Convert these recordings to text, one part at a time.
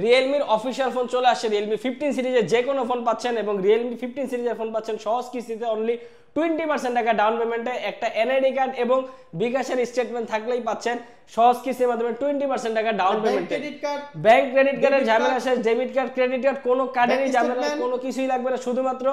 রিয়েলমির official phone চলে আসছে। Realme 15 সিরিজের যে কোনো ফোন পাচ্ছেন এবং রিয়েলমি 15 সিরিজের ফোন পাচ্ছেন সহজ কিস্তিতে অনলি 20% টাকা ডাউন পেমেন্টে, একটা এনআইডি কার্ড এবং বিকাশের স্টেটমেন্ট থাকলেই পাচ্ছেন সহজ কিস্তির মাধ্যমে 20% টাকা ডাউন পেমেন্টে। ব্যাংক ক্রেডিট কার্ডের ঝামেলা শেষ, ডেবিট কার্ড ক্রেডিট কার্ড কোনো কার্ডেরই ঝামেলা কোনো কিছুই লাগবে না, শুধুমাত্র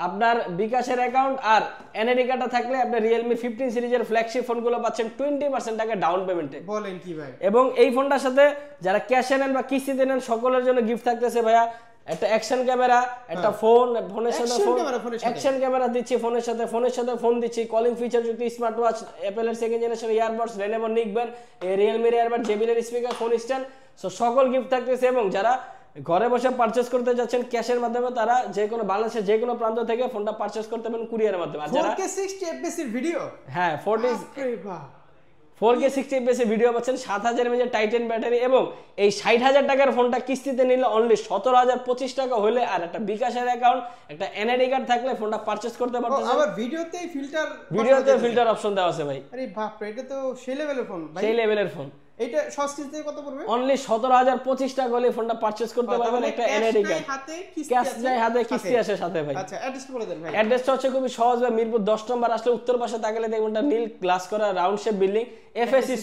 আপনার বিকাশের অ্যাকাউন্ট আর এনআইডি কার্ডটা থাকলে আপনি রিয়েলমি 15 সিরিজের ফ্ল্যাগশিপ ফোনগুলো পাচ্ছেন 20% টাকা ডাউন পেমেন্টে। বলেন কি ভাই? এবং এই ফোনটার সাথে যারা ক্যাশে নেন বা কিস্তিতে নেন সকলের জন্য গিফট থাকতেছে ভাইয়া, একটা অ্যাকশন ক্যামেরা, একটা ফোনের সাথে ফোন, অ্যাকশন ক্যামেরা দিচ্ছি ফোনের সাথে ফোন দিচ্ছি, কলিং ফিচার যুক্ত স্মার্ট ওয়াচ, অ্যাপেলের সেকেন্ড জেনারেশন ইয়ারবাডস, লেনোভোর নিকবেন, রিয়েলমির earbud, JBL speaker, phone stand, so সকল গিফট থাকতেছে। এবং যারা ঘরে বসে পারচেজ করতে যাচ্ছেন ক্যাশের মাধ্যমে তারা যে কোনো বাংলাদেশের যে কোনো প্রান্ত থেকে ফোনটা পারচেজ করতে পারেন কুরিয়ারের মাধ্যমে। আর যারা 4K 60 fps এর ভিডিও, হ্যাঁ 4K 60 fps এর ভিডিও পাচ্ছেন, 7000 mAh টাইটান ব্যাটারি এবং এই 60000 টাকার ফোনটা কিস্তিতে নিলে অনলি 17025 টাকা হলে আর একটা বিকাশের অ্যাকাউন্ট, একটা এনআইডি কার্ড থাকলে ফোনটা পারচেজ করতে পারতেছেন। আবার ভিডিওতেই ফিল্টার অপশন দেওয়া আছে ভাই। আরে বাপ রে, এটা তো সেই লেভেলের ফোন ভাই, সেই লেভেলের ফোন। এটা সহজ কিস্তিতে কত পড়বে? অনলি 17025 টাকা হলে ফোনটা পারচেজ করতে পারবেন, একটা এনআইডি কার্ড, ক্যাশ নাই হাতে, কিস্তি আসে সাথে ভাই। আচ্ছা অ্যাড্রেসটা বলে দেন ভাই। অ্যাড্রেসটা হচ্ছে খুবই সহজ ভাই, মিরপুর 10 নম্বর আসলে উত্তর পাশে তাকালে দেখবেন একটা নীল গ্লাস করা round shape building FSC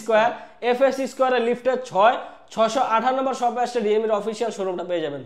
square এর লিফটের 658 নম্বর শপে আসলে রিয়েলমির অফিসিয়াল শোরুমটা পেয়ে যাবেন।